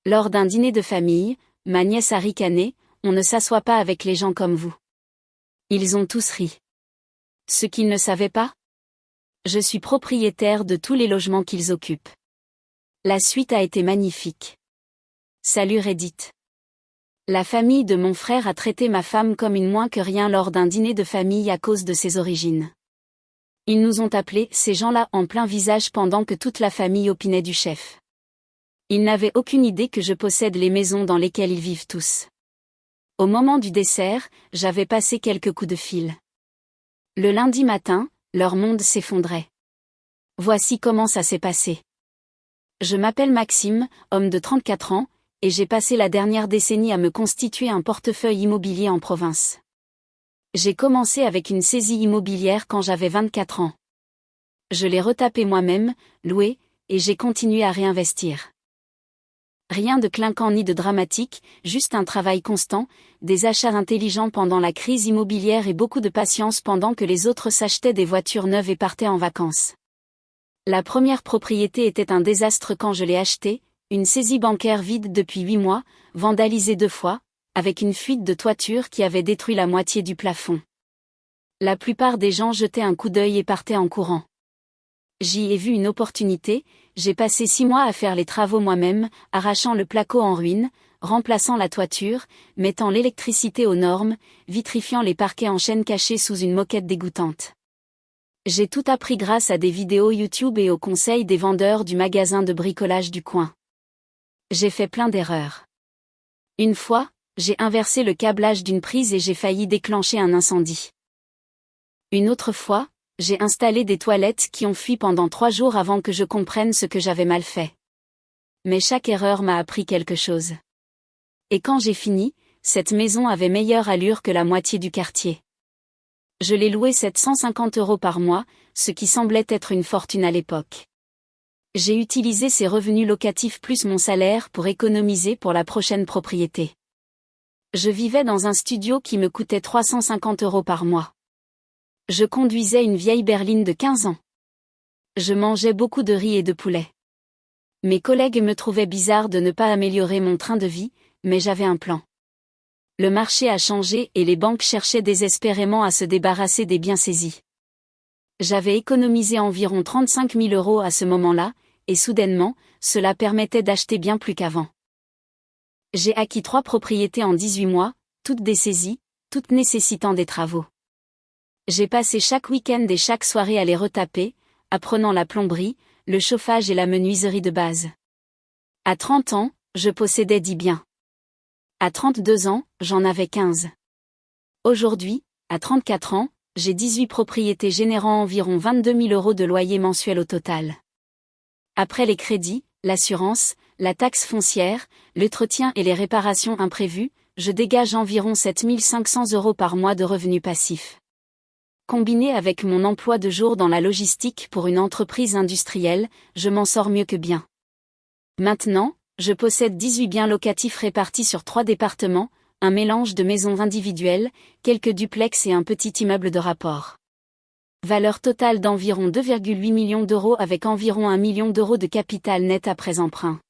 Lors d'un dîner de famille, ma nièce a ricané, on ne s'assoit pas avec les gens comme vous. Ils ont tous ri. Ce qu'ils ne savaient pas? Je suis propriétaire de tous les logements qu'ils occupent. La suite a été magnifique. Salut Reddit. La famille de mon frère a traité ma femme comme une moins que rien lors d'un dîner de famille à cause de ses origines. Ils nous ont appelés, ces gens-là, en plein visage pendant que toute la famille opinait du chef. Ils n'avaient aucune idée que je possède les maisons dans lesquelles ils vivent tous. Au moment du dessert, j'avais passé quelques coups de fil. Le lundi matin, leur monde s'effondrait. Voici comment ça s'est passé. Je m'appelle Maxime, homme de 34 ans, et j'ai passé la dernière décennie à me constituer un portefeuille immobilier en province. J'ai commencé avec une saisie immobilière quand j'avais 24 ans. Je l'ai retapé moi-même, loué, et j'ai continué à réinvestir. Rien de clinquant ni de dramatique, juste un travail constant, des achats intelligents pendant la crise immobilière et beaucoup de patience pendant que les autres s'achetaient des voitures neuves et partaient en vacances. La première propriété était un désastre quand je l'ai achetée, une saisie bancaire vide depuis 8 mois, vandalisée 2 fois, avec une fuite de toiture qui avait détruit la moitié du plafond. La plupart des gens jetaient un coup d'œil et partaient en courant. J'y ai vu une opportunité, j'ai passé 6 mois à faire les travaux moi-même, arrachant le placo en ruine, remplaçant la toiture, mettant l'électricité aux normes, vitrifiant les parquets en chêne cachés sous une moquette dégoûtante. J'ai tout appris grâce à des vidéos YouTube et aux conseils des vendeurs du magasin de bricolage du coin. J'ai fait plein d'erreurs. Une fois, j'ai inversé le câblage d'une prise et j'ai failli déclencher un incendie. Une autre fois, j'ai installé des toilettes qui ont fui pendant 3 jours avant que je comprenne ce que j'avais mal fait. Mais chaque erreur m'a appris quelque chose. Et quand j'ai fini, cette maison avait meilleure allure que la moitié du quartier. Je l'ai louée 750 € par mois, ce qui semblait être une fortune à l'époque. J'ai utilisé ces revenus locatifs plus mon salaire pour économiser pour la prochaine propriété. Je vivais dans un studio qui me coûtait 350 € par mois. Je conduisais une vieille berline de 15 ans. Je mangeais beaucoup de riz et de poulet. Mes collègues me trouvaient bizarre de ne pas améliorer mon train de vie, mais j'avais un plan. Le marché a changé et les banques cherchaient désespérément à se débarrasser des biens saisis. J'avais économisé environ 35 000 € à ce moment-là, et soudainement, cela permettait d'acheter bien plus qu'avant. J'ai acquis 3 propriétés en 18 mois, toutes dessaisies, toutes nécessitant des travaux. J'ai passé chaque week-end et chaque soirée à les retaper, apprenant la plomberie, le chauffage et la menuiserie de base. À 30 ans, je possédais 10 biens. À 32 ans, j'en avais 15. Aujourd'hui, à 34 ans, j'ai 18 propriétés générant environ 22 000 € de loyer mensuel au total. Après les crédits, l'assurance, la taxe foncière, l'entretien et les réparations imprévues, je dégage environ 7 500 € par mois de revenus passifs. Combiné avec mon emploi de jour dans la logistique pour une entreprise industrielle, je m'en sors mieux que bien. Maintenant, je possède 18 biens locatifs répartis sur 3 départements, un mélange de maisons individuelles, quelques duplex et un petit immeuble de rapport. Valeur totale d'environ 2,8 millions € avec environ 1 million € de capital net après emprunt.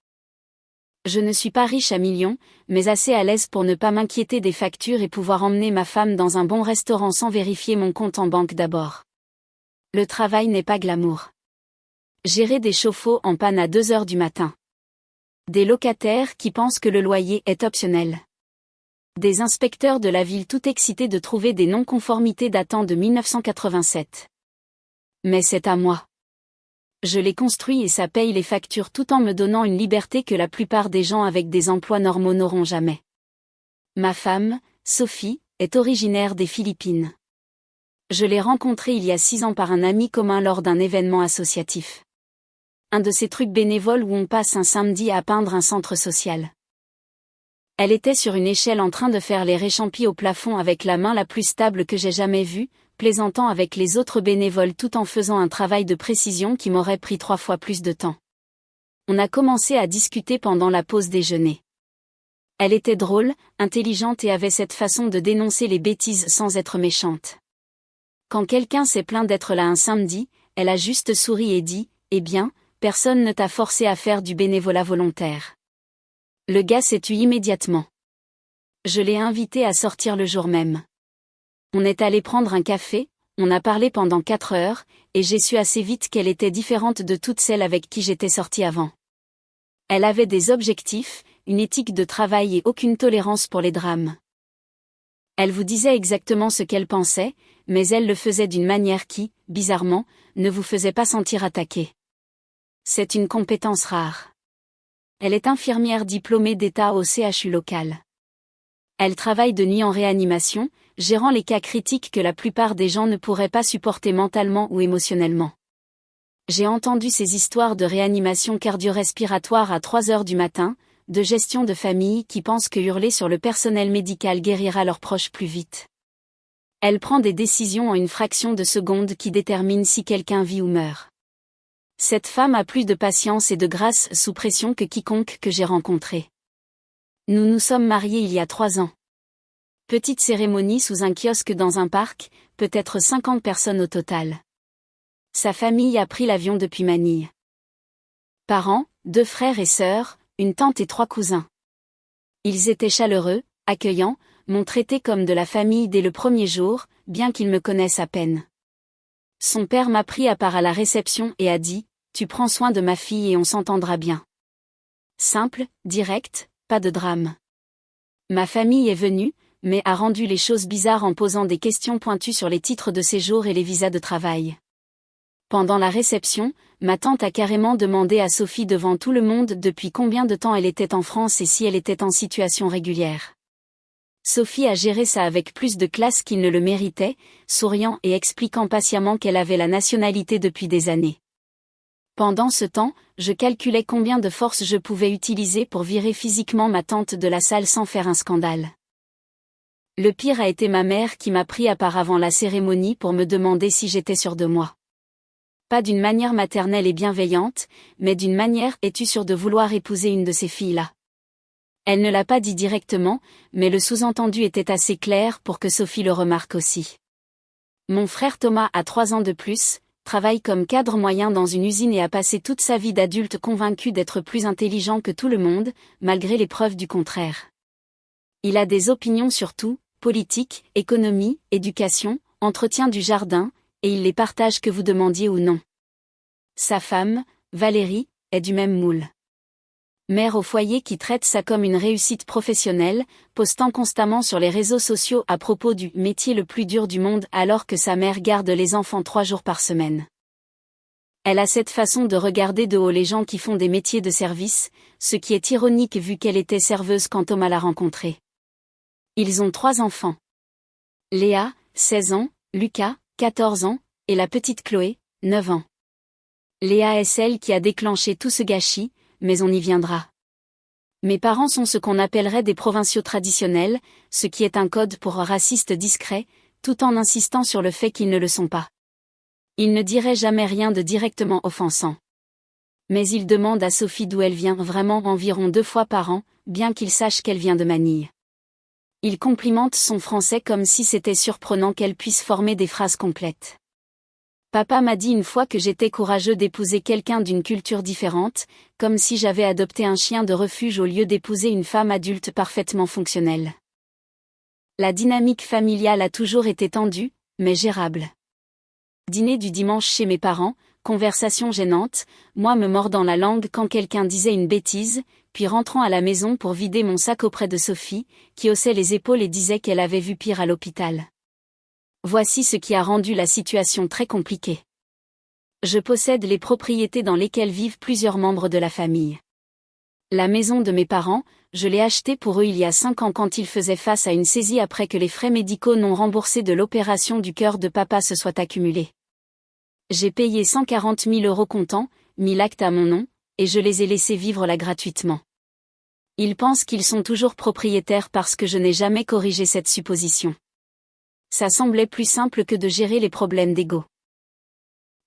Je ne suis pas riche à millions, mais assez à l'aise pour ne pas m'inquiéter des factures et pouvoir emmener ma femme dans un bon restaurant sans vérifier mon compte en banque d'abord. Le travail n'est pas glamour. Gérer des chauffe-eau en panne à 2 heures du matin. Des locataires qui pensent que le loyer est optionnel. Des inspecteurs de la ville tout excités de trouver des non-conformités datant de 1987. Mais c'est à moi. Je les construis et ça paye les factures tout en me donnant une liberté que la plupart des gens avec des emplois normaux n'auront jamais. Ma femme, Sophie, est originaire des Philippines. Je l'ai rencontrée il y a 6 ans par un ami commun lors d'un événement associatif. Un de ces trucs bénévoles où on passe un samedi à peindre un centre social. Elle était sur une échelle en train de faire les réchampis au plafond avec la main la plus stable que j'ai jamais vue, plaisantant avec les autres bénévoles tout en faisant un travail de précision qui m'aurait pris 3 fois plus de temps. On a commencé à discuter pendant la pause déjeuner. Elle était drôle, intelligente et avait cette façon de dénoncer les bêtises sans être méchante. Quand quelqu'un s'est plaint d'être là un samedi, elle a juste souri et dit « Eh bien, personne ne t'a forcé à faire du bénévolat volontaire. Le gars s'est tu immédiatement. Je l'ai invité à sortir le jour même. On est allé prendre un café, on a parlé pendant 4 heures, et j'ai su assez vite qu'elle était différente de toutes celles avec qui j'étais sortie avant. Elle avait des objectifs, une éthique de travail et aucune tolérance pour les drames. Elle vous disait exactement ce qu'elle pensait, mais elle le faisait d'une manière qui, bizarrement, ne vous faisait pas sentir attaqué. C'est une compétence rare. Elle est infirmière diplômée d'État au CHU local. Elle travaille de nuit en réanimation, gérant les cas critiques que la plupart des gens ne pourraient pas supporter mentalement ou émotionnellement. J'ai entendu ces histoires de réanimation cardio-respiratoire à 3 heures du matin, de gestion de famille qui pensent que hurler sur le personnel médical guérira leurs proches plus vite. Elle prend des décisions en une fraction de seconde qui déterminent si quelqu'un vit ou meurt. Cette femme a plus de patience et de grâce sous pression que quiconque que j'ai rencontré. Nous nous sommes mariés il y a 3 ans. Petite cérémonie sous un kiosque dans un parc, peut-être 50 personnes au total. Sa famille a pris l'avion depuis Manille. Parents, 2 frères et sœurs, une tante et 3 cousins. Ils étaient chaleureux, accueillants, m'ont traité comme de la famille dès le premier jour, bien qu'ils me connaissent à peine. Son père m'a pris à part à la réception et a dit « Tu prends soin de ma fille et on s'entendra bien ». Simple, direct, pas de drame. Ma famille est venue, mais a rendu les choses bizarres en posant des questions pointues sur les titres de séjour et les visas de travail. Pendant la réception, ma tante a carrément demandé à Sophie devant tout le monde depuis combien de temps elle était en France et si elle était en situation régulière. Sophie a géré ça avec plus de classe qu'il ne le méritait, souriant et expliquant patiemment qu'elle avait la nationalité depuis des années. Pendant ce temps, je calculais combien de force je pouvais utiliser pour virer physiquement ma tante de la salle sans faire un scandale. Le pire a été ma mère qui m'a pris à part avant la cérémonie pour me demander si j'étais sûre de moi. Pas d'une manière maternelle et bienveillante, mais d'une manière « es-tu sûre de vouloir épouser une de ces filles-là ?» Elle ne l'a pas dit directement, mais le sous-entendu était assez clair pour que Sophie le remarque aussi. Mon frère Thomas a 3 ans de plus, travaille comme cadre moyen dans une usine et a passé toute sa vie d'adulte convaincu d'être plus intelligent que tout le monde, malgré les preuves du contraire. Il a des opinions sur tout, politique, économie, éducation, entretien du jardin, et il les partage que vous demandiez ou non. Sa femme, Valérie, est du même moule. Mère au foyer qui traite ça comme une réussite professionnelle, postant constamment sur les réseaux sociaux à propos du métier le plus dur du monde alors que sa mère garde les enfants 3 jours par semaine. Elle a cette façon de regarder de haut les gens qui font des métiers de service, ce qui est ironique vu qu'elle était serveuse quand Thomas l'a rencontrée. Ils ont 3 enfants. Léa, 16 ans, Lucas, 14 ans, et la petite Chloé, 9 ans. Léa est celle qui a déclenché tout ce gâchis, mais on y viendra. Mes parents sont ce qu'on appellerait des provinciaux traditionnels, ce qui est un code pour racistes discrets, tout en insistant sur le fait qu'ils ne le sont pas. Ils ne diraient jamais rien de directement offensant. Mais ils demandent à Sophie d'où elle vient vraiment environ 2 fois par an, bien qu'ils sachent qu'elle vient de Manille. Ils complimentent son français comme si c'était surprenant qu'elle puisse former des phrases complètes. Papa m'a dit une fois que j'étais courageux d'épouser quelqu'un d'une culture différente, comme si j'avais adopté un chien de refuge au lieu d'épouser une femme adulte parfaitement fonctionnelle. La dynamique familiale a toujours été tendue, mais gérable. Dîner du dimanche chez mes parents, conversation gênante, moi me mordant la langue quand quelqu'un disait une bêtise, puis rentrant à la maison pour vider mon sac auprès de Sophie, qui haussait les épaules et disait qu'elle avait vu pire à l'hôpital. Voici ce qui a rendu la situation très compliquée. Je possède les propriétés dans lesquelles vivent plusieurs membres de la famille. La maison de mes parents, je l'ai achetée pour eux il y a 5 ans quand ils faisaient face à une saisie après que les frais médicaux non remboursés de l'opération du cœur de papa se soient accumulés. J'ai payé 140 000 € comptant, mis l'acte à mon nom, et je les ai laissés vivre là gratuitement. Ils pensent qu'ils sont toujours propriétaires parce que je n'ai jamais corrigé cette supposition. Ça semblait plus simple que de gérer les problèmes d'ego.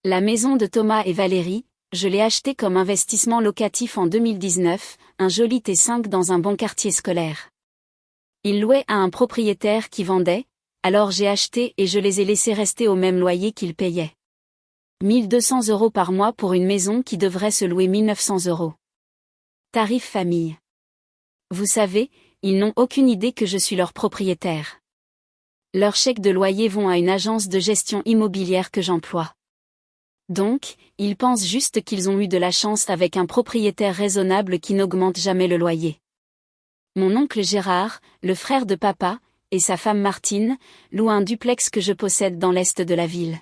La maison de Thomas et Valérie, je l'ai achetée comme investissement locatif en 2019, un joli T5 dans un bon quartier scolaire. Ils louaient à un propriétaire qui vendait, alors j'ai acheté et je les ai laissés rester au même loyer qu'ils payaient. 1 200 € par mois pour une maison qui devrait se louer 1 900 €. Tarif famille. Vous savez, ils n'ont aucune idée que je suis leur propriétaire. Leurs chèques de loyer vont à une agence de gestion immobilière que j'emploie. Donc, ils pensent juste qu'ils ont eu de la chance avec un propriétaire raisonnable qui n'augmente jamais le loyer. Mon oncle Gérard, le frère de papa, et sa femme Martine, louent un duplex que je possède dans l'est de la ville.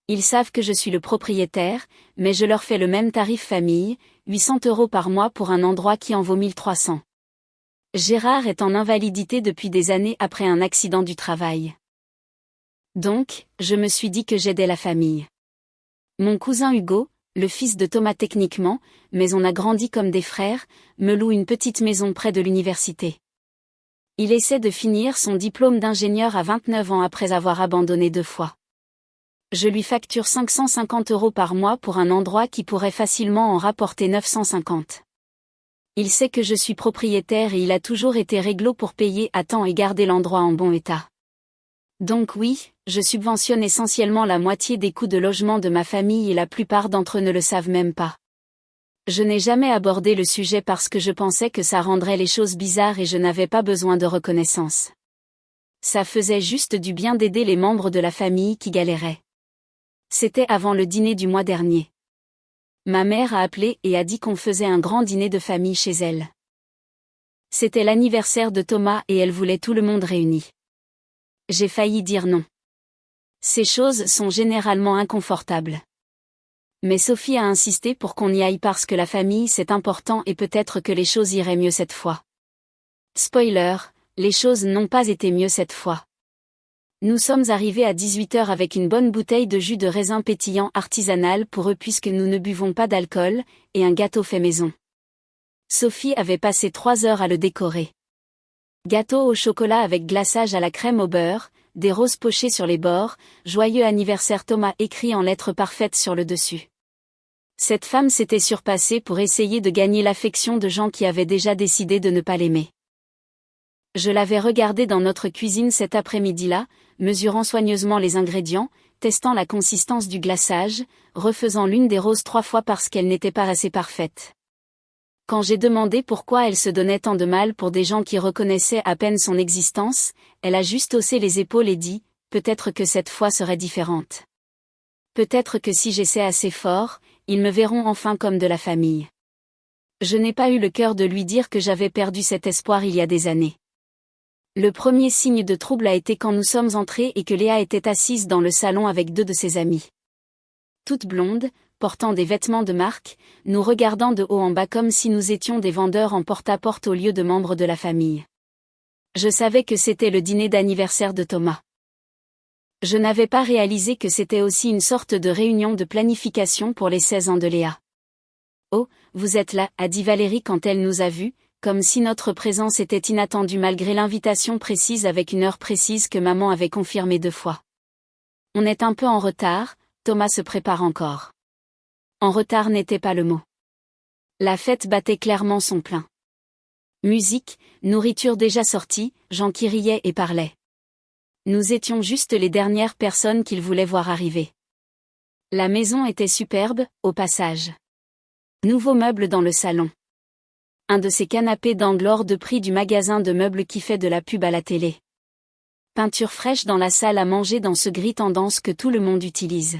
Ils savent que je suis le propriétaire, mais je leur fais le même tarif famille, 800 € par mois pour un endroit qui en vaut 1300. Gérard est en invalidité depuis des années après un accident du travail. Donc, je me suis dit que j'aidais la famille. Mon cousin Hugo, le fils de Thomas techniquement, mais on a grandi comme des frères, me loue une petite maison près de l'université. Il essaie de finir son diplôme d'ingénieur à 29 ans après avoir abandonné 2 fois. Je lui facture 550 € par mois pour un endroit qui pourrait facilement en rapporter 950. Il sait que je suis propriétaire et il a toujours été réglo pour payer à temps et garder l'endroit en bon état. Donc oui, je subventionne essentiellement la moitié des coûts de logement de ma famille et la plupart d'entre eux ne le savent même pas. Je n'ai jamais abordé le sujet parce que je pensais que ça rendrait les choses bizarres et je n'avais pas besoin de reconnaissance. Ça faisait juste du bien d'aider les membres de la famille qui galéraient. C'était avant le dîner du mois dernier. Ma mère a appelé et a dit qu'on faisait un grand dîner de famille chez elle. C'était l'anniversaire de Thomas et elle voulait tout le monde réuni. J'ai failli dire non. Ces choses sont généralement inconfortables. Mais Sophie a insisté pour qu'on y aille parce que la famille c'est important et peut-être que les choses iraient mieux cette fois. Spoiler, les choses n'ont pas été mieux cette fois. Nous sommes arrivés à 18 h avec une bonne bouteille de jus de raisin pétillant artisanal pour eux puisque nous ne buvons pas d'alcool, et un gâteau fait maison. Sophie avait passé 3 heures à le décorer. Gâteau au chocolat avec glaçage à la crème au beurre, des roses pochées sur les bords, joyeux anniversaire Thomas écrit en lettres parfaites sur le dessus. Cette femme s'était surpassée pour essayer de gagner l'affection de gens qui avaient déjà décidé de ne pas l'aimer. Je l'avais regardée dans notre cuisine cet après-midi-là, mesurant soigneusement les ingrédients, testant la consistance du glaçage, refaisant l'une des roses 3 fois parce qu'elle n'était pas assez parfaite. Quand j'ai demandé pourquoi elle se donnait tant de mal pour des gens qui reconnaissaient à peine son existence, elle a juste haussé les épaules et dit, peut-être que cette fois serait différente. Peut-être que si j'essaie assez fort, ils me verront enfin comme de la famille. Je n'ai pas eu le cœur de lui dire que j'avais perdu cet espoir il y a des années. Le premier signe de trouble a été quand nous sommes entrés et que Léa était assise dans le salon avec 2 de ses amies. Toute blonde, portant des vêtements de marque, nous regardant de haut en bas comme si nous étions des vendeurs en porte-à-porte au lieu de membres de la famille. Je savais que c'était le dîner d'anniversaire de Thomas. Je n'avais pas réalisé que c'était aussi une sorte de réunion de planification pour les 16 ans de Léa. « Oh, vous êtes là », a dit Valérie quand elle nous a vus, comme si notre présence était inattendue malgré l'invitation précise avec une heure précise que maman avait confirmée 2 fois. On est un peu en retard, Thomas se prépare encore. En retard n'était pas le mot. La fête battait clairement son plein. Musique, nourriture déjà sortie, gens qui riaient et parlaient. Nous étions juste les dernières personnes qu'il voulait voir arriver. La maison était superbe, au passage. Nouveaux meubles dans le salon. Un de ces canapés d'angle hors de prix du magasin de meubles qui fait de la pub à la télé. Peinture fraîche dans la salle à manger dans ce gris tendance que tout le monde utilise.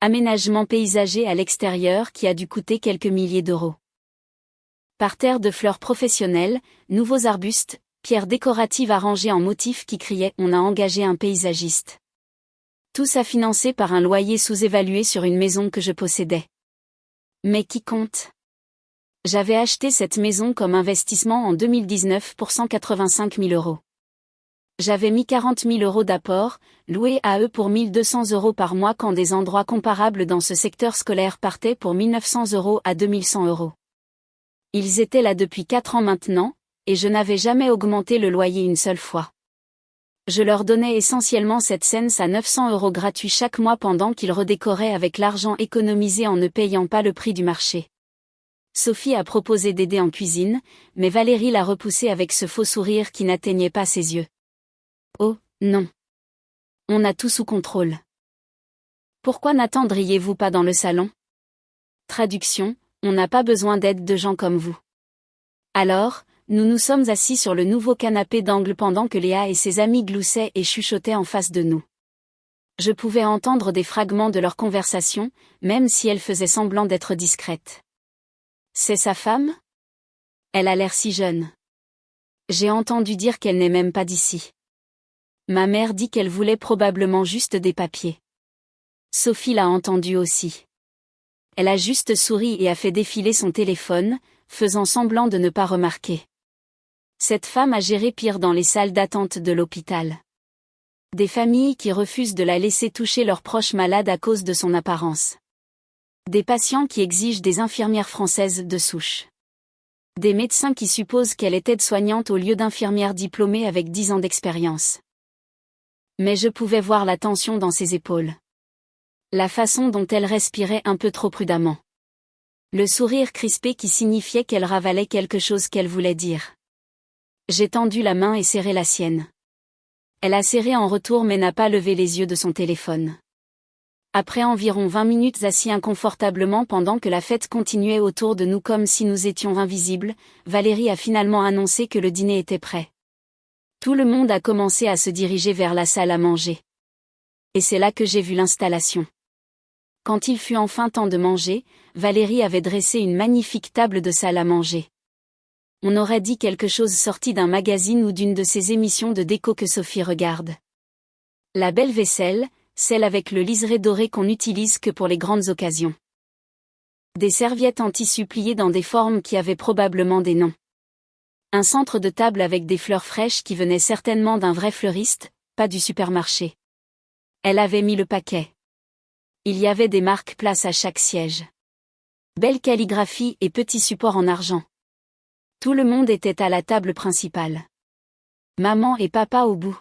Aménagement paysager à l'extérieur qui a dû coûter quelques milliers d'euros. Parterre de fleurs professionnelles, nouveaux arbustes, pierres décoratives arrangées en motifs qui criaient « On a engagé un paysagiste ». Tout ça financé par un loyer sous-évalué sur une maison que je possédais. Mais qui compte ? J'avais acheté cette maison comme investissement en 2019 pour 185 000 €. J'avais mis 40 000 € d'apport, loué à eux pour 1 200 € par mois quand des endroits comparables dans ce secteur scolaire partaient pour 1 900 € à 2 100 €. Ils étaient là depuis 4 ans maintenant, et je n'avais jamais augmenté le loyer une seule fois. Je leur donnais essentiellement cette cents à 900 € gratuits chaque mois pendant qu'ils redécoraient avec l'argent économisé en ne payant pas le prix du marché. Sophie a proposé d'aider en cuisine, mais Valérie l'a repoussé avec ce faux sourire qui n'atteignait pas ses yeux. Oh, non. On a tout sous contrôle. Pourquoi n'attendriez-vous pas dans le salon ? Traduction, on n'a pas besoin d'aide de gens comme vous. Alors, nous nous sommes assis sur le nouveau canapé d'angle pendant que Léa et ses amis gloussaient et chuchotaient en face de nous. Je pouvais entendre des fragments de leur conversation, même si elle faisait semblant d'être discrète. C'est sa femme ? Elle a l'air si jeune. J'ai entendu dire qu'elle n'est même pas d'ici. Ma mère dit qu'elle voulait probablement juste des papiers. Sophie l'a entendu aussi. Elle a juste souri et a fait défiler son téléphone, faisant semblant de ne pas remarquer. Cette femme a géré pire dans les salles d'attente de l'hôpital. Des familles qui refusent de la laisser toucher leurs proches malades à cause de son apparence. Des patients qui exigent des infirmières françaises de souche. Des médecins qui supposent qu'elle est aide-soignante au lieu d'infirmière diplômée avec 10 ans d'expérience. Mais je pouvais voir la tension dans ses épaules. La façon dont elle respirait un peu trop prudemment. Le sourire crispé qui signifiait qu'elle ravalait quelque chose qu'elle voulait dire. J'ai tendu la main et serré la sienne. Elle a serré en retour mais n'a pas levé les yeux de son téléphone. Après environ 20 minutes assis inconfortablement pendant que la fête continuait autour de nous comme si nous étions invisibles, Valérie a finalement annoncé que le dîner était prêt. Tout le monde a commencé à se diriger vers la salle à manger. Et c'est là que j'ai vu l'installation. Quand il fut enfin temps de manger, Valérie avait dressé une magnifique table de salle à manger. On aurait dit quelque chose sorti d'un magazine ou d'une de ces émissions de déco que Sophie regarde. La belle vaisselle, celle avec le liseré doré qu'on n'utilise que pour les grandes occasions. Des serviettes en tissu pliées dans des formes qui avaient probablement des noms. Un centre de table avec des fleurs fraîches qui venaient certainement d'un vrai fleuriste, pas du supermarché. Elle avait mis le paquet. Il y avait des marques Place à chaque siège. Belle calligraphie et petits supports en argent. Tout le monde était à la table principale. Maman et papa au bout.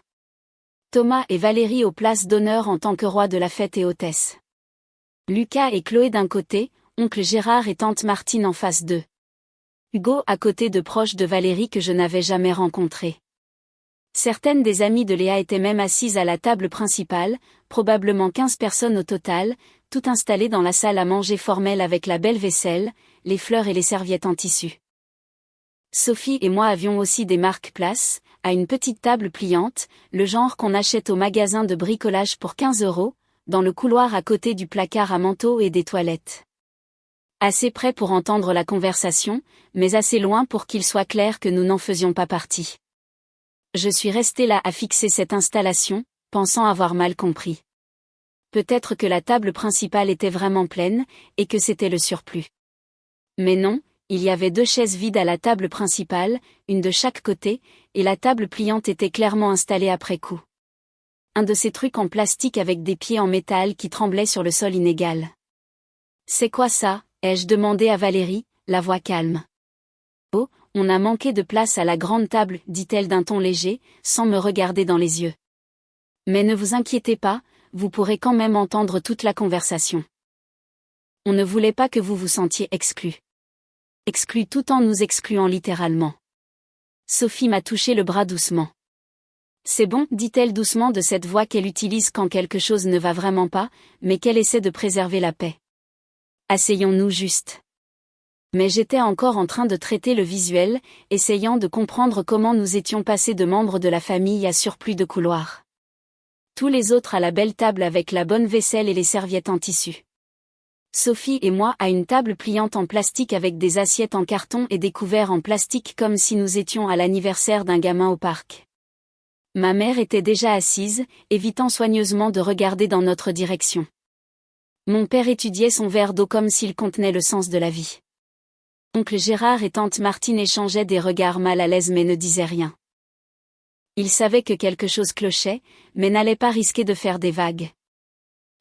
Thomas et Valérie aux places d'honneur en tant que roi de la fête et hôtesse. Lucas et Chloé d'un côté, oncle Gérard et tante Martine en face d'eux. Hugo à côté de proches de Valérie que je n'avais jamais rencontrés. Certaines des amies de Léa étaient même assises à la table principale, probablement 15 personnes au total, toutes installées dans la salle à manger formelle avec la belle vaisselle, les fleurs et les serviettes en tissu. Sophie et moi avions aussi des marques Place, à une petite table pliante, le genre qu'on achète au magasin de bricolage pour 15 €, dans le couloir à côté du placard à manteaux et des toilettes. Assez près pour entendre la conversation, mais assez loin pour qu'il soit clair que nous n'en faisions pas partie. Je suis restée là à fixer cette installation, pensant avoir mal compris. Peut-être que la table principale était vraiment pleine, et que c'était le surplus. Mais non, il y avait 2 chaises vides à la table principale, une de chaque côté, et la table pliante était clairement installée après coup. Un de ces trucs en plastique avec des pieds en métal qui tremblaient sur le sol inégal. « C'est quoi ça ?» ai-je demandé à Valérie, la voix calme. « Oh, on a manqué de place à la grande table, dit-elle d'un ton léger, sans me regarder dans les yeux. Mais ne vous inquiétez pas, vous pourrez quand même entendre toute la conversation. On ne voulait pas que vous vous sentiez exclu. Exclu tout en nous excluant littéralement. » Sophie m'a touché le bras doucement. « C'est bon, dit-elle doucement de cette voix qu'elle utilise quand quelque chose ne va vraiment pas, mais qu'elle essaie de préserver la paix. Asseyons-nous juste. » Mais j'étais encore en train de traiter le visuel, essayant de comprendre comment nous étions passés de membres de la famille à surplus de couloir. Tous les autres à la belle table avec la bonne vaisselle et les serviettes en tissu. Sophie et moi à une table pliante en plastique avec des assiettes en carton et des couverts en plastique comme si nous étions à l'anniversaire d'un gamin au parc. Ma mère était déjà assise, évitant soigneusement de regarder dans notre direction. Mon père étudiait son verre d'eau comme s'il contenait le sens de la vie. Oncle Gérard et tante Martine échangeaient des regards mal à l'aise mais ne disaient rien. Ils savaient que quelque chose clochait, mais n'allaient pas risquer de faire des vagues.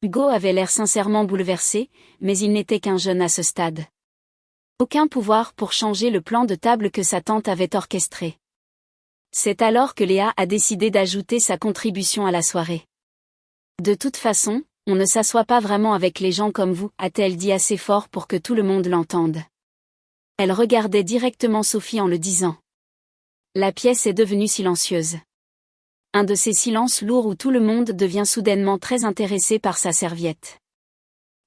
Hugo avait l'air sincèrement bouleversé, mais il n'était qu'un jeune à ce stade. Aucun pouvoir pour changer le plan de table que sa tante avait orchestré. C'est alors que Léa a décidé d'ajouter sa contribution à la soirée. « De toute façon, on ne s'assoit pas vraiment avec les gens comme vous, a-t-elle dit assez fort pour que tout le monde l'entende. Elle regardait directement Sophie en le disant. La pièce est devenue silencieuse. Un de ces silences lourds où tout le monde devient soudainement très intéressé par sa serviette.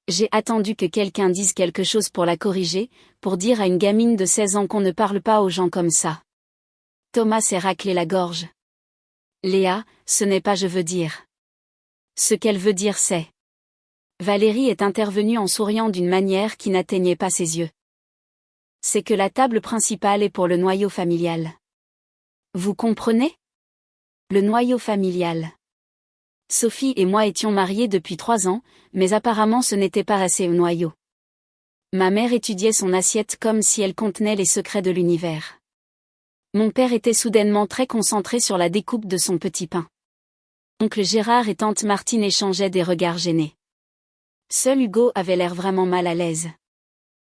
J'ai attendu que quelqu'un dise quelque chose pour la corriger, pour dire à une gamine de 16 ans qu'on ne parle pas aux gens comme ça. Thomas s'est raclé la gorge. Léa, ce n'est pas je veux dire. Ce qu'elle veut dire c'est. Valérie est intervenue en souriant d'une manière qui n'atteignait pas ses yeux. C'est que la table principale est pour le noyau familial. Vous comprenez? Le noyau familial. Sophie et moi étions mariés depuis 3 ans, mais apparemment ce n'était pas assez au noyau. Ma mère étudiait son assiette comme si elle contenait les secrets de l'univers. Mon père était soudainement très concentré sur la découpe de son petit pain. Oncle Gérard et tante Martine échangeaient des regards gênés. Seul Hugo avait l'air vraiment mal à l'aise.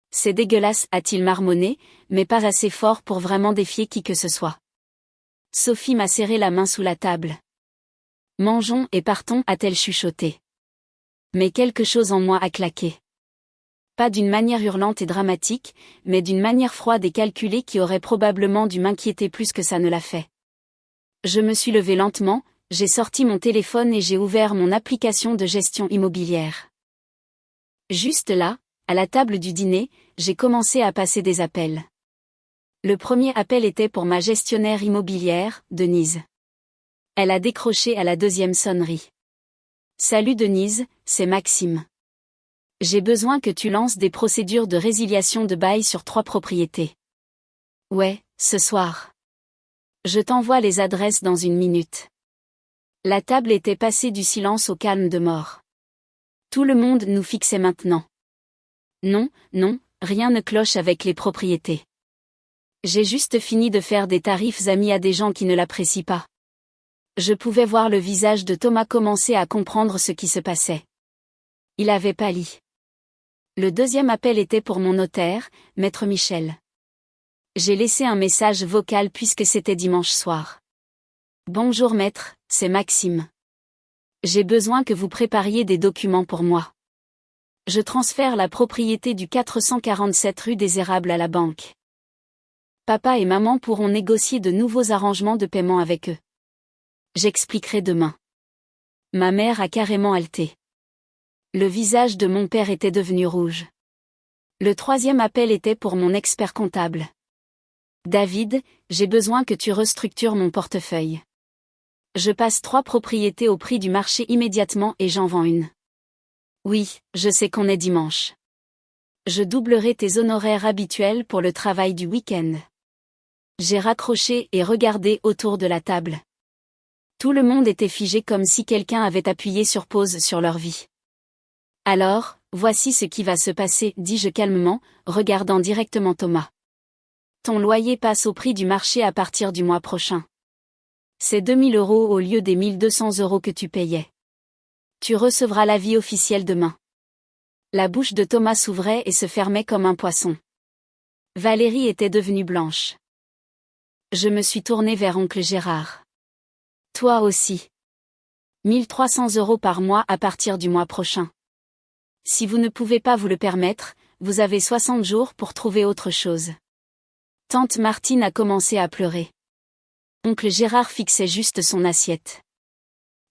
C'est dégueulasse, a-t-il marmonné, mais pas assez fort pour vraiment défier qui que ce soit. Sophie m'a serré la main sous la table. Mangeons et partons, a-t-elle chuchoté. Mais quelque chose en moi a claqué. Pas d'une manière hurlante et dramatique, mais d'une manière froide et calculée qui aurait probablement dû m'inquiéter plus que ça ne l'a fait. Je me suis levée lentement, j'ai sorti mon téléphone et j'ai ouvert mon application de gestion immobilière. Juste là, à la table du dîner, j'ai commencé à passer des appels. Le premier appel était pour ma gestionnaire immobilière, Denise. Elle a décroché à la deuxième sonnerie. Salut Denise, c'est Maxime. J'ai besoin que tu lances des procédures de résiliation de bail sur 3 propriétés. Ouais, ce soir. Je t'envoie les adresses dans 1 minute. La table était passée du silence au calme de mort. Tout le monde nous fixait maintenant. Non, rien ne cloche avec les propriétés. J'ai juste fini de faire des tarifs amis à des gens qui ne l'apprécient pas. Je pouvais voir le visage de Thomas commencer à comprendre ce qui se passait. Il avait pâli. Le deuxième appel était pour mon notaire, Maître Michel. J'ai laissé un message vocal puisque c'était dimanche soir. Bonjour maître, c'est Maxime. J'ai besoin que vous prépariez des documents pour moi. Je transfère la propriété du 447 rue des Érables à la banque. Papa et maman pourront négocier de nouveaux arrangements de paiement avec eux. J'expliquerai demain. Ma mère a carrément halté. Le visage de mon père était devenu rouge. Le troisième appel était pour mon expert comptable. David, j'ai besoin que tu restructures mon portefeuille. Je passe 3 propriétés au prix du marché immédiatement et j'en vends 1. Oui, je sais qu'on est dimanche. Je doublerai tes honoraires habituels pour le travail du week-end. J'ai raccroché et regardé autour de la table. Tout le monde était figé comme si quelqu'un avait appuyé sur pause sur leur vie. Alors, voici ce qui va se passer, dis-je calmement, regardant directement Thomas. Ton loyer passe au prix du marché à partir du mois prochain. C'est 2 000 € au lieu des 1 200 € que tu payais. Tu recevras l'avis officiel demain. La bouche de Thomas s'ouvrait et se fermait comme un poisson. Valérie était devenue blanche. Je me suis tournée vers oncle Gérard. Toi aussi. 1 300 € par mois à partir du mois prochain. Si vous ne pouvez pas vous le permettre, vous avez 60 jours pour trouver autre chose. Tante Martine a commencé à pleurer. Oncle Gérard fixait juste son assiette.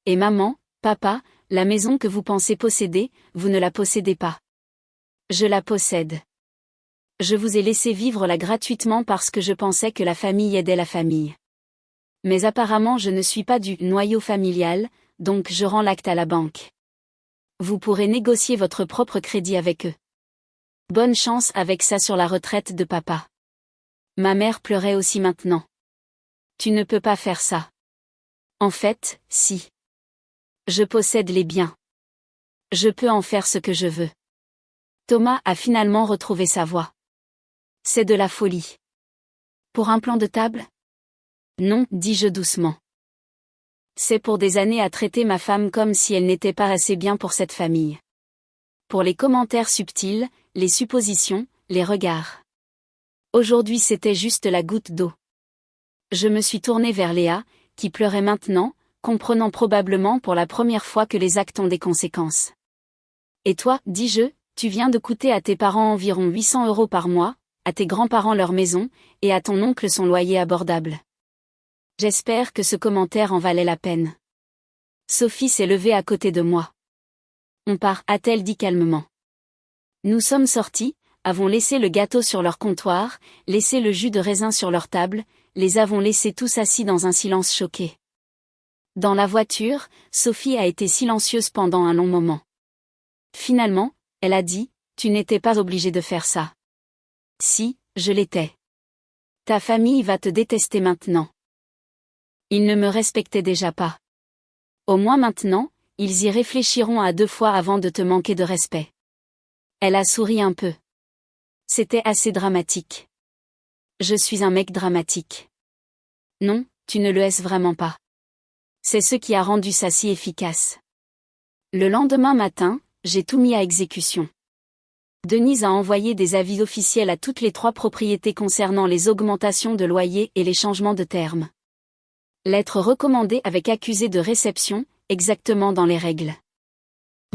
Et maman, papa, la maison que vous pensez posséder, vous ne la possédez pas. Je la possède. Je vous ai laissé vivre là gratuitement parce que je pensais que la famille aidait la famille. Mais apparemment je ne suis pas du noyau familial, donc je rends l'acte à la banque. Vous pourrez négocier votre propre crédit avec eux. Bonne chance avec ça sur la retraite de papa. Ma mère pleurait aussi maintenant. Tu ne peux pas faire ça. En fait, si. Je possède les biens. Je peux en faire ce que je veux. Thomas a finalement retrouvé sa voix. C'est de la folie. Pour un plan de table? Non, dis-je doucement. C'est pour des années à traiter ma femme comme si elle n'était pas assez bien pour cette famille. Pour les commentaires subtils, les suppositions, les regards. Aujourd'hui c'était juste la goutte d'eau. Je me suis tournée vers Léa, qui pleurait maintenant, comprenant probablement pour la première fois que les actes ont des conséquences. Et toi, dis-je, tu viens de coûter à tes parents environ 800 € par mois, à tes grands-parents leur maison, et à ton oncle son loyer abordable. J'espère que ce commentaire en valait la peine. Sophie s'est levée à côté de moi. On part, a-t-elle dit calmement. Nous sommes sortis, avons laissé le gâteau sur leur comptoir, laissé le jus de raisin sur leur table, les avons laissés tous assis dans un silence choqué. Dans la voiture, Sophie a été silencieuse pendant un long moment. Finalement, elle a dit, « Tu n'étais pas obligé de faire ça. » « Si, je l'étais. Ta famille va te détester maintenant. » Ils ne me respectaient déjà pas. Au moins maintenant, ils y réfléchiront à 2 fois avant de te manquer de respect. Elle a souri un peu. C'était assez dramatique. Je suis un mec dramatique. Non, tu ne le es vraiment pas. C'est ce qui a rendu ça si efficace. Le lendemain matin, j'ai tout mis à exécution. Denise a envoyé des avis officiels à toutes les 3 propriétés concernant les augmentations de loyer et les changements de termes. Lettre recommandée avec accusé de réception, exactement dans les règles.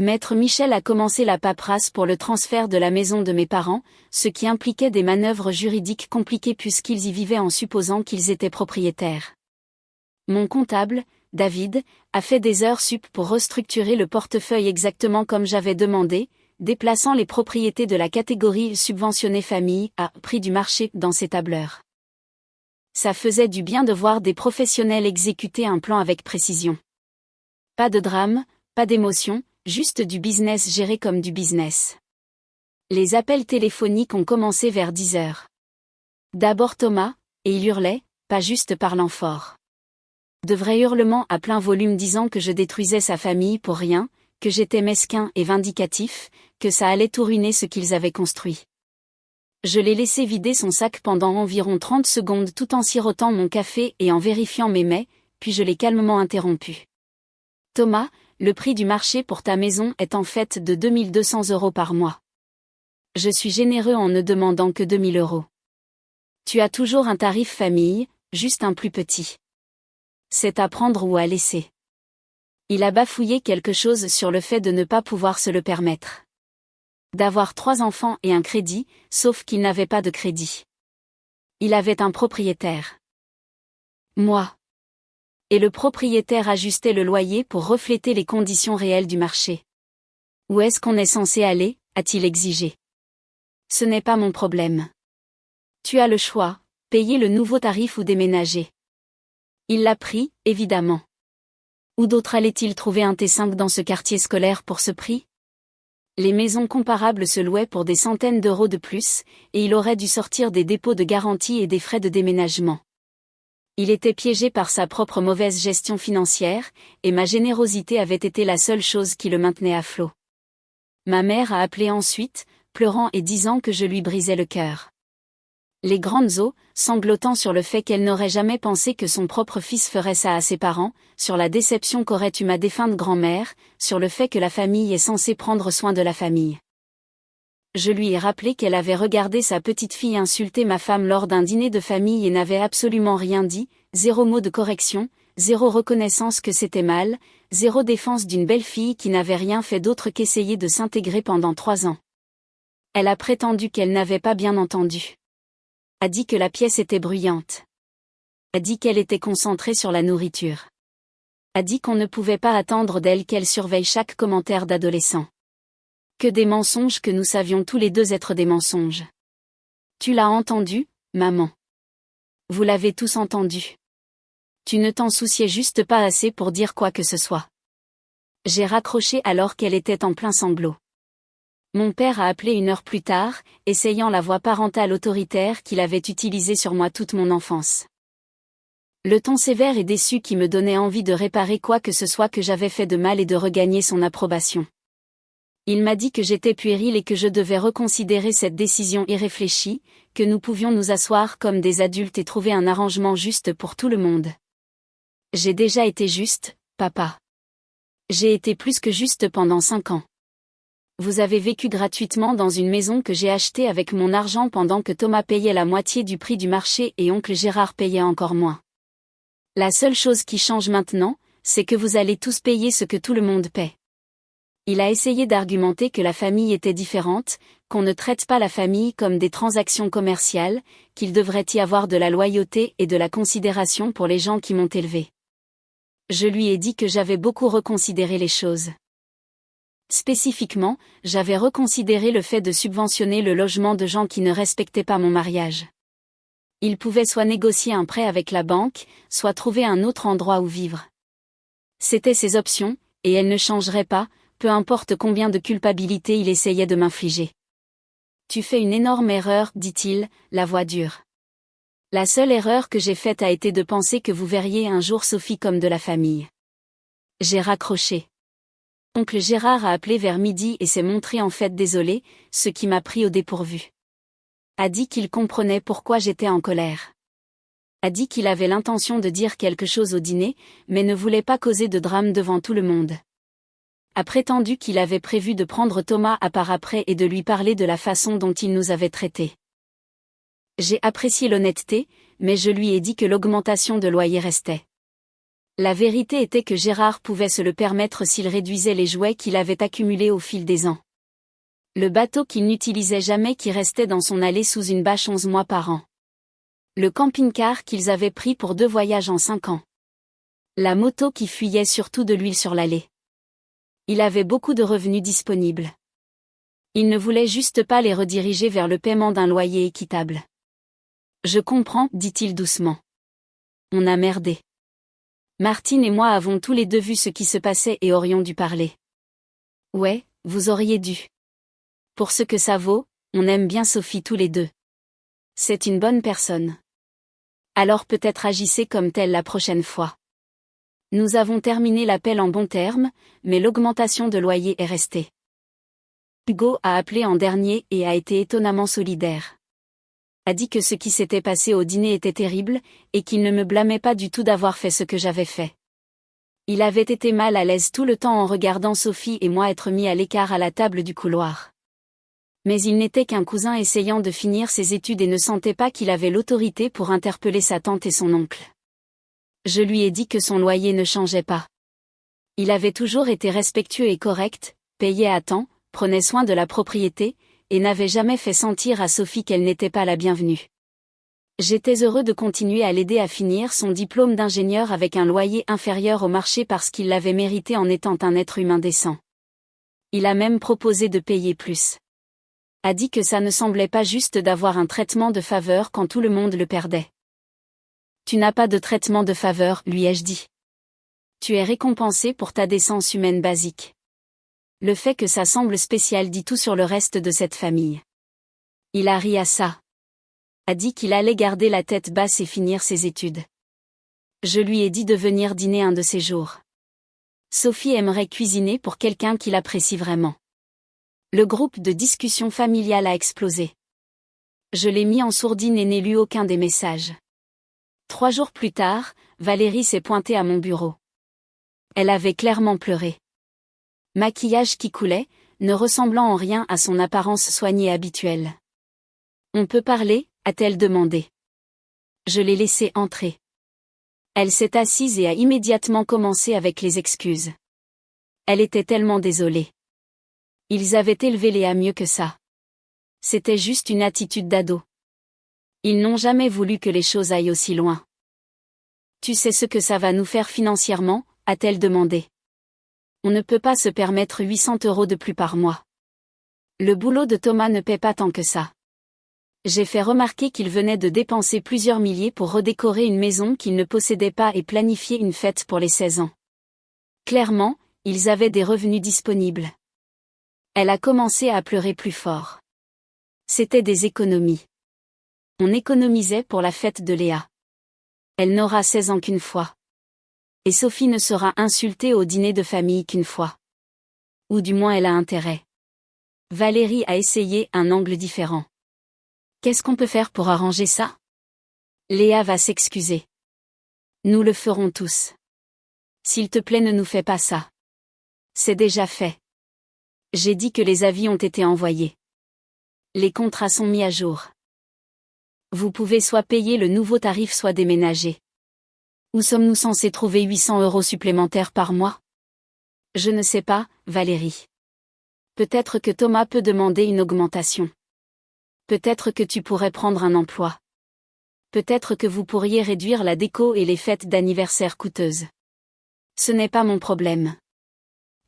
Maître Michel a commencé la paperasse pour le transfert de la maison de mes parents, ce qui impliquait des manœuvres juridiques compliquées puisqu'ils y vivaient en supposant qu'ils étaient propriétaires. Mon comptable, David, a fait des heures sup pour restructurer le portefeuille exactement comme j'avais demandé, déplaçant les propriétés de la catégorie subventionnée famille à prix du marché dans ses tableurs. Ça faisait du bien de voir des professionnels exécuter un plan avec précision. Pas de drame, pas d'émotion, juste du business géré comme du business. Les appels téléphoniques ont commencé vers 10 heures. D'abord Thomas, et il hurlait, pas juste parlant fort. De vrais hurlements à plein volume disant que je détruisais sa famille pour rien, que j'étais mesquin et vindicatif, que ça allait tout ruiner ce qu'ils avaient construit. Je l'ai laissé vider son sac pendant environ 30 secondes tout en sirotant mon café et en vérifiant mes mets, puis je l'ai calmement interrompu. Thomas, le prix du marché pour ta maison est en fait de 2200 € par mois. Je suis généreux en ne demandant que 2000 €. Tu as toujours un tarif famille, juste un plus petit. C'est à prendre ou à laisser. Il a bafouillé quelque chose sur le fait de ne pas pouvoir se le permettre. D'avoir 3 enfants et un crédit, sauf qu'il n'avait pas de crédit. Il avait un propriétaire. Moi. Et le propriétaire ajustait le loyer pour refléter les conditions réelles du marché. Où est-ce qu'on est censé aller, a-t-il exigé. Ce n'est pas mon problème. Tu as le choix, payer le nouveau tarif ou déménager. Il l'a pris, évidemment. Où d'autre allait-il trouver un T5 dans ce quartier scolaire pour ce prix? Les maisons comparables se louaient pour des centaines d'euros de plus, et il aurait dû sortir des dépôts de garantie et des frais de déménagement. Il était piégé par sa propre mauvaise gestion financière, et ma générosité avait été la seule chose qui le maintenait à flot. Ma mère a appelé ensuite, pleurant et disant que je lui brisais le cœur. Les grandes eaux, sanglotant sur le fait qu'elle n'aurait jamais pensé que son propre fils ferait ça à ses parents, sur la déception qu'aurait eue ma défunte grand-mère, sur le fait que la famille est censée prendre soin de la famille. Je lui ai rappelé qu'elle avait regardé sa petite fille insulter ma femme lors d'un dîner de famille et n'avait absolument rien dit, 0 mot de correction, 0 reconnaissance que c'était mal, 0 défense d'une belle fille qui n'avait rien fait d'autre qu'essayer de s'intégrer pendant 3 ans. Elle a prétendu qu'elle n'avait pas bien entendu. A dit que la pièce était bruyante. A dit qu'elle était concentrée sur la nourriture. A dit qu'on ne pouvait pas attendre d'elle qu'elle surveille chaque commentaire d'adolescent. Que des mensonges que nous savions tous les deux être des mensonges. Tu l'as entendu, maman. Vous l'avez tous entendu. Tu ne t'en souciais juste pas assez pour dire quoi que ce soit. J'ai raccroché alors qu'elle était en plein sanglot. Mon père a appelé 1 heure plus tard, essayant la voix parentale autoritaire qu'il avait utilisée sur moi toute mon enfance. Le ton sévère et déçu qui me donnait envie de réparer quoi que ce soit que j'avais fait de mal et de regagner son approbation. Il m'a dit que j'étais puéril et que je devais reconsidérer cette décision irréfléchie, que nous pouvions nous asseoir comme des adultes et trouver un arrangement juste pour tout le monde. J'ai déjà été juste, papa. J'ai été plus que juste pendant 5 ans. Vous avez vécu gratuitement dans une maison que j'ai achetée avec mon argent pendant que Thomas payait la moitié du prix du marché et oncle Gérard payait encore moins. La seule chose qui change maintenant, c'est que vous allez tous payer ce que tout le monde paie. Il a essayé d'argumenter que la famille était différente, qu'on ne traite pas la famille comme des transactions commerciales, qu'il devrait y avoir de la loyauté et de la considération pour les gens qui m'ont élevé. Je lui ai dit que j'avais beaucoup reconsidéré les choses. Spécifiquement, j'avais reconsidéré le fait de subventionner le logement de gens qui ne respectaient pas mon mariage. Ils pouvaient soit négocier un prêt avec la banque, soit trouver un autre endroit où vivre. C'étaient ces options, et elles ne changeraient pas, peu importe combien de culpabilité il essayait de m'infliger. Tu fais une énorme erreur, dit-il, la voix dure. La seule erreur que j'ai faite a été de penser que vous verriez un jour Sophie comme de la famille. J'ai raccroché. Oncle Gérard a appelé vers midi et s'est montré en fait désolé, ce qui m'a pris au dépourvu. A dit qu'il comprenait pourquoi j'étais en colère. A dit qu'il avait l'intention de dire quelque chose au dîner, mais ne voulait pas causer de drame devant tout le monde. A prétendu qu'il avait prévu de prendre Thomas à part après et de lui parler de la façon dont il nous avait traités. J'ai apprécié l'honnêteté, mais je lui ai dit que l'augmentation de loyer restait. La vérité était que Gérard pouvait se le permettre s'il réduisait les jouets qu'il avait accumulés au fil des ans. Le bateau qu'il n'utilisait jamais qui restait dans son allée sous une bâche 11 mois par an. Le camping-car qu'ils avaient pris pour 2 voyages en 5 ans. La moto qui fuyait surtout de l'huile sur l'allée. Il avait beaucoup de revenus disponibles. Il ne voulait juste pas les rediriger vers le paiement d'un loyer équitable. Je comprends, dit-il doucement. On a merdé. Martine et moi avons tous les deux vu ce qui se passait et aurions dû parler. Ouais, vous auriez dû. Pour ce que ça vaut, on aime bien Sophie tous les deux. C'est une bonne personne. Alors peut-être agissez comme telle la prochaine fois. Nous avons terminé l'appel en bons termes, mais l'augmentation de loyer est restée. Hugo a appelé en dernier et a été étonnamment solidaire. A dit que ce qui s'était passé au dîner était terrible, et qu'il ne me blâmait pas du tout d'avoir fait ce que j'avais fait. Il avait été mal à l'aise tout le temps en regardant Sophie et moi être mis à l'écart à la table du couloir. Mais il n'était qu'un cousin essayant de finir ses études et ne sentait pas qu'il avait l'autorité pour interpeller sa tante et son oncle. Je lui ai dit que son loyer ne changeait pas. Il avait toujours été respectueux et correct, payait à temps, prenait soin de la propriété, et n'avait jamais fait sentir à Sophie qu'elle n'était pas la bienvenue. J'étais heureux de continuer à l'aider à finir son diplôme d'ingénieur avec un loyer inférieur au marché parce qu'il l'avait mérité en étant un être humain décent. Il a même proposé de payer plus. A dit que ça ne semblait pas juste d'avoir un traitement de faveur quand tout le monde le perdait. Tu n'as pas de traitement de faveur, lui ai-je dit. Tu es récompensé pour ta décence humaine basique. Le fait que ça semble spécial dit tout sur le reste de cette famille. Il a ri à ça. A dit qu'il allait garder la tête basse et finir ses études. Je lui ai dit de venir dîner un de ces jours. Sophie aimerait cuisiner pour quelqu'un qui l'apprécie vraiment. Le groupe de discussion familiale a explosé. Je l'ai mis en sourdine et n'ai lu aucun des messages. 3 jours plus tard, Valérie s'est pointée à mon bureau. Elle avait clairement pleuré. Maquillage qui coulait, ne ressemblant en rien à son apparence soignée habituelle. On peut parler, a-t-elle demandé. Je l'ai laissée entrer. Elle s'est assise et a immédiatement commencé avec les excuses. Elle était tellement désolée. Ils avaient élevé Léa mieux que ça. C'était juste une attitude d'ado. Ils n'ont jamais voulu que les choses aillent aussi loin. Tu sais ce que ça va nous faire financièrement, a-t-elle demandé. On ne peut pas se permettre 800 € de plus par mois. Le boulot de Thomas ne paie pas tant que ça. J'ai fait remarquer qu'il venait de dépenser plusieurs milliers pour redécorer une maison qu'il ne possédait pas et planifier une fête pour les 16 ans. Clairement, ils avaient des revenus disponibles. Elle a commencé à pleurer plus fort. C'était des économies. On économisait pour la fête de Léa. Elle n'aura 16 ans qu'une fois. Et Sophie ne sera insultée au dîner de famille qu'une fois. Ou du moins elle a intérêt. Valérie a essayé un angle différent. Qu'est-ce qu'on peut faire pour arranger ça? Léa va s'excuser. Nous le ferons tous. S'il te plaît, ne nous fais pas ça. C'est déjà fait. J'ai dit que les avis ont été envoyés. Les contrats sont mis à jour. Vous pouvez soit payer le nouveau tarif soit déménager. Où sommes-nous censés trouver 800 € supplémentaires par mois? Je ne sais pas, Valérie. Peut-être que Thomas peut demander une augmentation. Peut-être que tu pourrais prendre un emploi. Peut-être que vous pourriez réduire la déco et les fêtes d'anniversaire coûteuses. Ce n'est pas mon problème.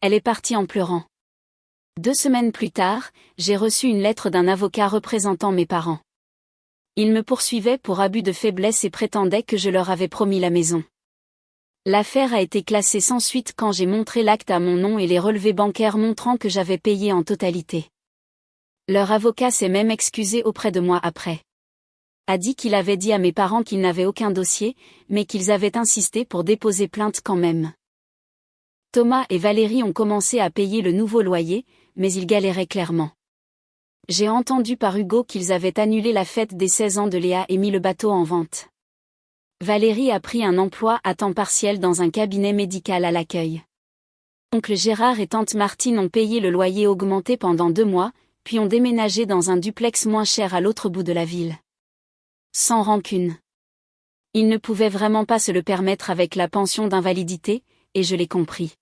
Elle est partie en pleurant. 2 semaines plus tard, j'ai reçu une lettre d'un avocat représentant mes parents. Ils me poursuivaient pour abus de faiblesse et prétendaient que je leur avais promis la maison. L'affaire a été classée sans suite quand j'ai montré l'acte à mon nom et les relevés bancaires montrant que j'avais payé en totalité. Leur avocat s'est même excusé auprès de moi après. A dit qu'il avait dit à mes parents qu'ils n'avaient aucun dossier, mais qu'ils avaient insisté pour déposer plainte quand même. Thomas et Valérie ont commencé à payer le nouveau loyer, mais ils galéraient clairement. J'ai entendu par Hugo qu'ils avaient annulé la fête des 16 ans de Léa et mis le bateau en vente. Valérie a pris un emploi à temps partiel dans un cabinet médical à l'accueil. Oncle Gérard et tante Martine ont payé le loyer augmenté pendant 2 mois, puis ont déménagé dans un duplex moins cher à l'autre bout de la ville. Sans rancune. Ils ne pouvaient vraiment pas se le permettre avec la pension d'invalidité, et je l'ai compris.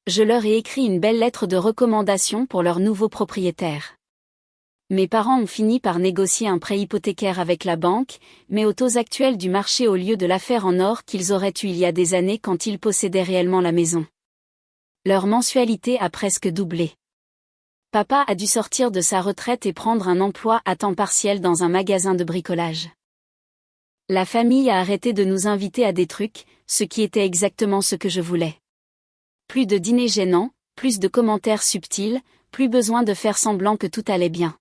Je leur ai écrit une belle lettre de recommandation pour leur nouveau propriétaire. Mes parents ont fini par négocier un prêt hypothécaire avec la banque, mais aux taux actuels du marché au lieu de la faire en or qu'ils auraient eu il y a des années quand ils possédaient réellement la maison. Leur mensualité a presque doublé. Papa a dû sortir de sa retraite et prendre un emploi à temps partiel dans un magasin de bricolage. La famille a arrêté de nous inviter à des trucs, ce qui était exactement ce que je voulais. Plus de dîners gênants, plus de commentaires subtils, plus besoin de faire semblant que tout allait bien.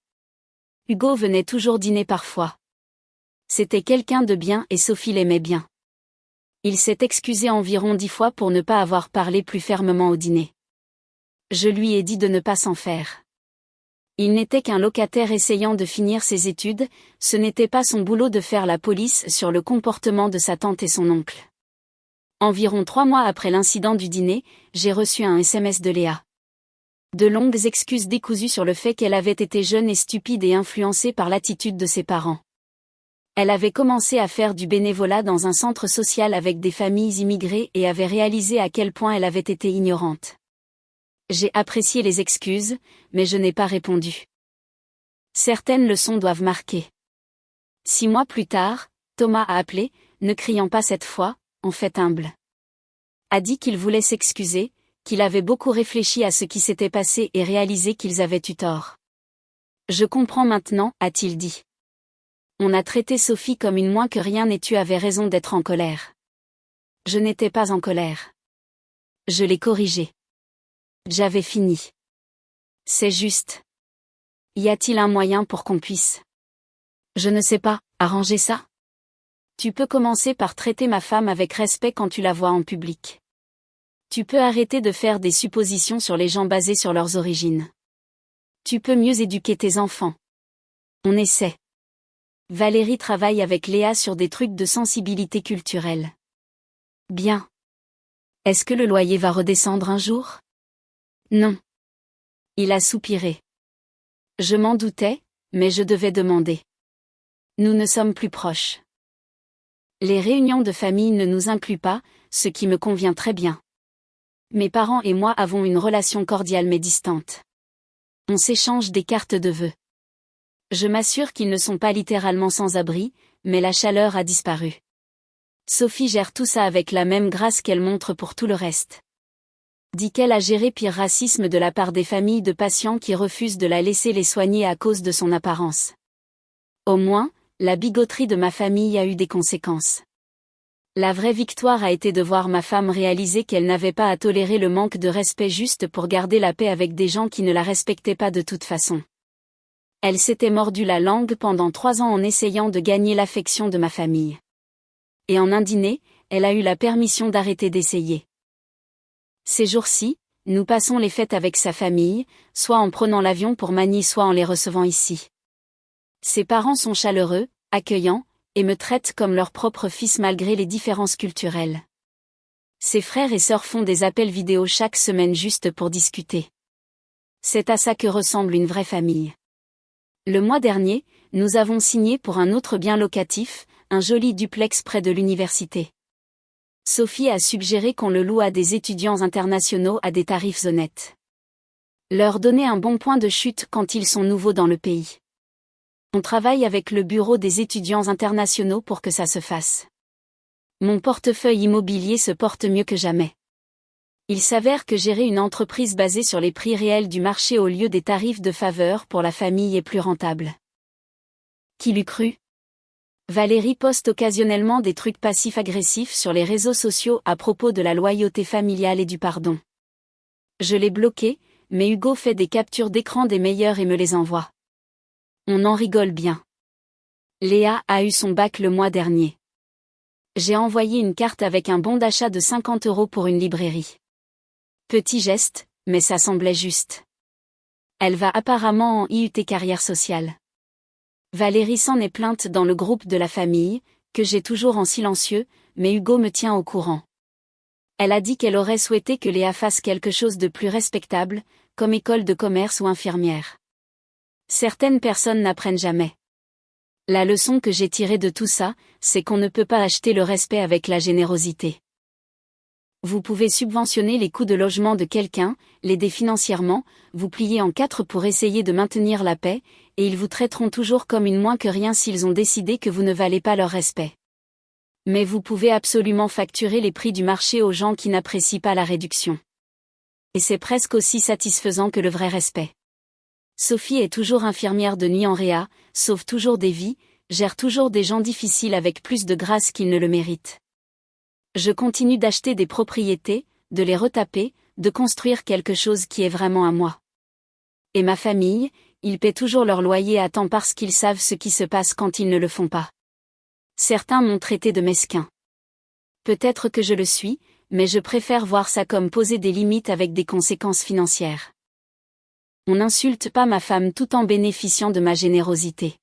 Hugo venait toujours dîner parfois. C'était quelqu'un de bien et Sophie l'aimait bien. Il s'est excusé environ 10 fois pour ne pas avoir parlé plus fermement au dîner. Je lui ai dit de ne pas s'en faire. Il n'était qu'un locataire essayant de finir ses études, ce n'était pas son boulot de faire la police sur le comportement de sa tante et son oncle. Environ 3 mois après l'incident du dîner, j'ai reçu un SMS de Léa. De longues excuses décousues sur le fait qu'elle avait été jeune et stupide et influencée par l'attitude de ses parents. Elle avait commencé à faire du bénévolat dans un centre social avec des familles immigrées et avait réalisé à quel point elle avait été ignorante. J'ai apprécié les excuses, mais je n'ai pas répondu. Certaines leçons doivent marquer. 6 mois plus tard, Thomas a appelé, ne criant pas cette fois, en fait humble. A dit qu'il voulait s'excuser, qu'il avait beaucoup réfléchi à ce qui s'était passé et réalisé qu'ils avaient eu tort. Je comprends maintenant, a-t-il dit. On a traité Sophie comme une moins que rien et tu avais raison d'être en colère. Je n'étais pas en colère. Je l'ai corrigé. J'avais fini. C'est juste. Y a-t-il un moyen pour qu'on puisse? Je ne sais pas, arranger ça? Tu peux commencer par traiter ma femme avec respect quand tu la vois en public. Tu peux arrêter de faire des suppositions sur les gens basées sur leurs origines. Tu peux mieux éduquer tes enfants. On essaie. Valérie travaille avec Léa sur des trucs de sensibilité culturelle. Bien. Est-ce que le loyer va redescendre un jour? Non. Il a soupiré. Je m'en doutais, mais je devais demander. Nous ne sommes plus proches. Les réunions de famille ne nous incluent pas, ce qui me convient très bien. Mes parents et moi avons une relation cordiale mais distante. On s'échange des cartes de vœux. Je m'assure qu'ils ne sont pas littéralement sans abri, mais la chaleur a disparu. Sophie gère tout ça avec la même grâce qu'elle montre pour tout le reste. Dit qu'elle a géré pire racisme de la part des familles de patients qui refusent de la laisser les soigner à cause de son apparence. Au moins, la bigoterie de ma famille a eu des conséquences. La vraie victoire a été de voir ma femme réaliser qu'elle n'avait pas à tolérer le manque de respect juste pour garder la paix avec des gens qui ne la respectaient pas de toute façon. Elle s'était mordu la langue pendant 3 ans en essayant de gagner l'affection de ma famille. Et en un dîner, elle a eu la permission d'arrêter d'essayer. Ces jours-ci, nous passons les fêtes avec sa famille, soit en prenant l'avion pour Manille soit en les recevant ici. Ses parents sont chaleureux, accueillants, et me traitent comme leur propre fils malgré les différences culturelles. Ses frères et sœurs font des appels vidéo chaque semaine juste pour discuter. C'est à ça que ressemble une vraie famille. Le mois dernier, nous avons signé pour un autre bien locatif, un joli duplex près de l'université. Sophie a suggéré qu'on le loue à des étudiants internationaux à des tarifs honnêtes. Leur donner un bon point de chute quand ils sont nouveaux dans le pays. On travaille avec le bureau des étudiants internationaux pour que ça se fasse. Mon portefeuille immobilier se porte mieux que jamais. Il s'avère que gérer une entreprise basée sur les prix réels du marché au lieu des tarifs de faveur pour la famille est plus rentable. Qui l'eût cru? Valérie poste occasionnellement des trucs passifs-agressifs sur les réseaux sociaux à propos de la loyauté familiale et du pardon. Je l'ai bloqué, mais Hugo fait des captures d'écran des meilleures et me les envoie. On en rigole bien. Léa a eu son bac le mois dernier. J'ai envoyé une carte avec un bon d'achat de 50 € pour une librairie. Petit geste, mais ça semblait juste. Elle va apparemment en IUT carrière sociale. Valérie s'en est plainte dans le groupe de la famille, que j'ai toujours en silencieux, mais Hugo me tient au courant. Elle a dit qu'elle aurait souhaité que Léa fasse quelque chose de plus respectable, comme école de commerce ou infirmière. Certaines personnes n'apprennent jamais. La leçon que j'ai tirée de tout ça, c'est qu'on ne peut pas acheter le respect avec la générosité. Vous pouvez subventionner les coûts de logement de quelqu'un, l'aider financièrement, vous plier en quatre pour essayer de maintenir la paix, et ils vous traiteront toujours comme une moins que rien s'ils ont décidé que vous ne valez pas leur respect. Mais vous pouvez absolument facturer les prix du marché aux gens qui n'apprécient pas la réduction. Et c'est presque aussi satisfaisant que le vrai respect. Sophie est toujours infirmière de nuit en réa, sauve toujours des vies, gère toujours des gens difficiles avec plus de grâce qu'ils ne le méritent. Je continue d'acheter des propriétés, de les retaper, de construire quelque chose qui est vraiment à moi. Et ma famille, ils paient toujours leur loyer à temps parce qu'ils savent ce qui se passe quand ils ne le font pas. Certains m'ont traité de mesquin. Peut-être que je le suis, mais je préfère voir ça comme poser des limites avec des conséquences financières. On n'insulte pas ma femme tout en bénéficiant de ma générosité.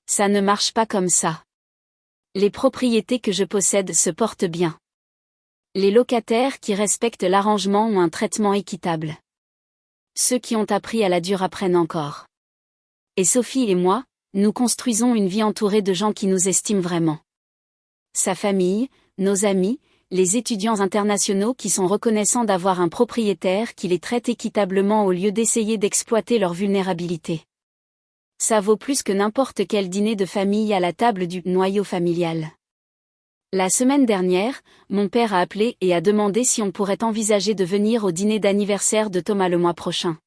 Ça ne marche pas comme ça. Les propriétés que je possède se portent bien. Les locataires qui respectent l'arrangement ont un traitement équitable. Ceux qui ont appris à la dure apprennent encore. Et Sophie et moi, nous construisons une vie entourée de gens qui nous estiment vraiment. Sa famille, nos amis, les étudiants internationaux qui sont reconnaissants d'avoir un propriétaire qui les traite équitablement au lieu d'essayer d'exploiter leur vulnérabilité. Ça vaut plus que n'importe quel dîner de famille à la table du noyau familial. La semaine dernière, mon père a appelé et a demandé si on pourrait envisager de venir au dîner d'anniversaire de Thomas le mois prochain.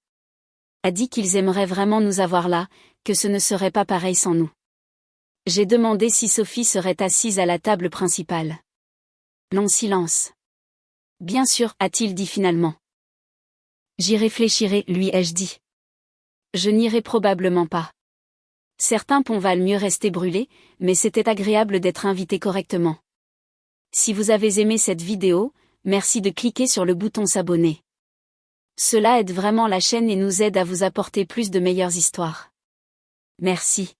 A dit qu'ils aimeraient vraiment nous avoir là, que ce ne serait pas pareil sans nous. J'ai demandé si Sophie serait assise à la table principale. Long silence. Bien sûr, a-t-il dit finalement. J'y réfléchirai, lui ai-je dit. Je n'irai probablement pas. Certains ponts valent mieux rester brûlés, mais c'était agréable d'être invité correctement. Si vous avez aimé cette vidéo, merci de cliquer sur le bouton s'abonner. Cela aide vraiment la chaîne et nous aide à vous apporter plus de meilleures histoires. Merci.